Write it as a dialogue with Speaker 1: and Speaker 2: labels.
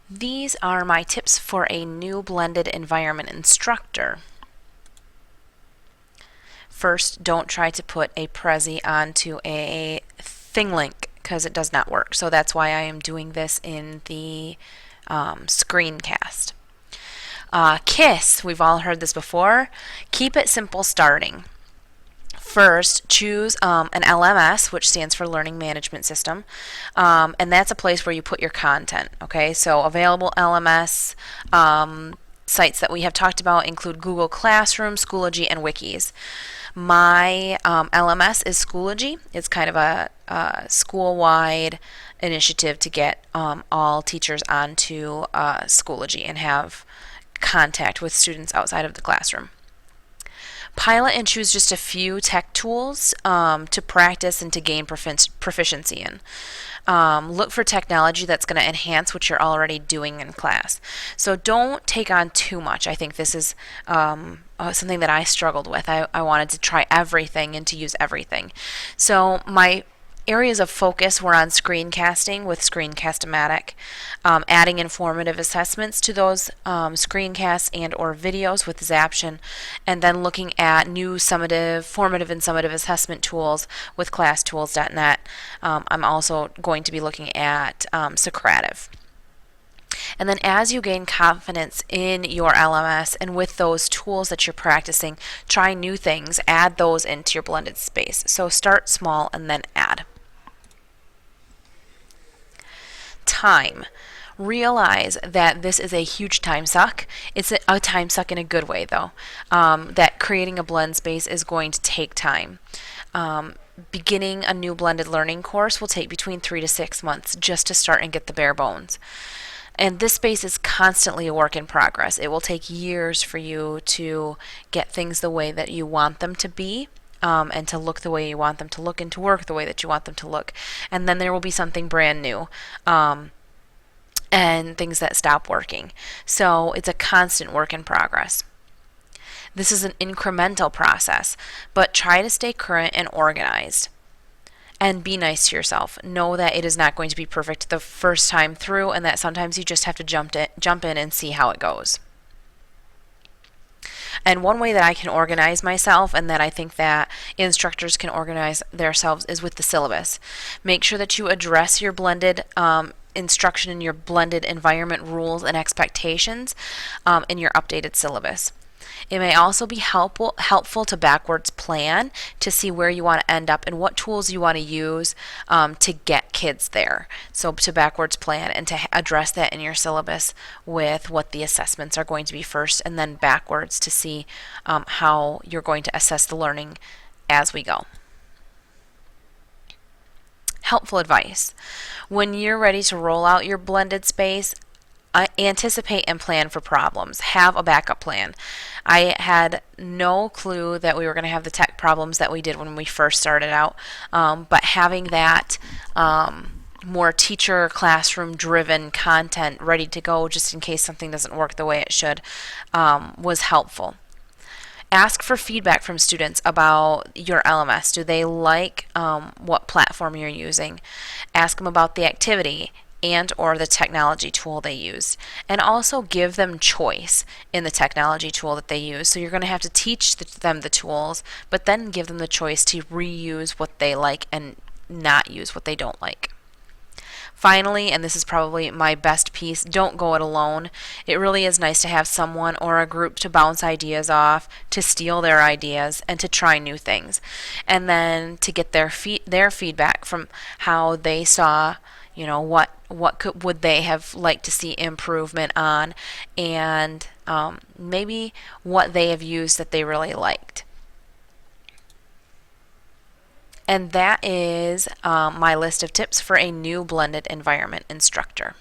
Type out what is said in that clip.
Speaker 1: These are my tips for a new blended environment instructor. First, don't try to put a Prezi onto a thing link because it does not work. So that's why I am doing this in the screencast. KISS, we've all heard this before. Keep it simple starting. First, choose an LMS, which stands for Learning Management System, and that's a place where you put your content. Okay, so available LMS sites that we have talked about include Google Classroom, Schoology, and Wikis. My LMS is Schoology. It's kind of a school-wide initiative to get all teachers onto Schoology and have contact with students outside of the classroom. Pilot and choose just a few tech tools to practice and to gain proficiency in. Look for technology that's going to enhance what you're already doing in class. So don't take on too much. I think this is something that I struggled with. I wanted to try everything and to use everything. So my areas of focus were on screencasting with Screencast-O-Matic, adding informative assessments to those screencasts and or videos with Zaption, and then looking at new formative and summative assessment tools with ClassTools.net. I'm also going to be looking at Socrative. And then as you gain confidence in your LMS and with those tools that you're practicing, try new things, add those into your blended space. So start small and then add. Time. Realize that this is a huge time suck. It's a time suck in a good way, though. That creating a blend space is going to take time. Beginning a new blended learning course will take between 3 to 6 months just to start and get the bare bones. And this space is constantly a work in progress. It will take years for you to get things the way that you want them to be. And to look the way you want them to look and to work the way that you want them to look. And then there will be something brand new and things that stop working. So it's a constant work in progress. This is an incremental process, but try to stay current and organized. And be nice to yourself. Know that it is not going to be perfect the first time through and that sometimes you just have to jump in and see how it goes. And one way that I can organize myself and that I think that instructors can organize themselves is with the syllabus. Make sure that you address your blended instruction and your blended environment rules and expectations in your updated syllabus. It may also be helpful to backwards plan to see where you want to end up and what tools you want to use to get kids there. So to backwards plan and to address that in your syllabus with what the assessments are going to be first and then backwards to see how you're going to assess the learning as we go. Helpful advice. When you're ready to roll out your blended space, anticipate and plan for problems. Have a backup plan. I had no clue that we were going to have the tech problems that we did when we first started out, but having that more teacher classroom driven content ready to go just in case something doesn't work the way it should was helpful. Ask for feedback from students about your LMS. Do they like what platform you're using? Ask them about the activity and or the technology tool they use, and also give them choice in the technology tool that they use. So you're going to have to teach them the tools, but then give them the choice to reuse what they like and not use what they don't like. Finally, and this is probably my best piece, don't go it alone. It really is nice to have someone or a group to bounce ideas off, to steal their ideas, and to try new things. And then to get their feedback from how they saw, would they have liked to see improvement on, and maybe what they have used that they really liked. And that is my list of tips for a new blended environment instructor.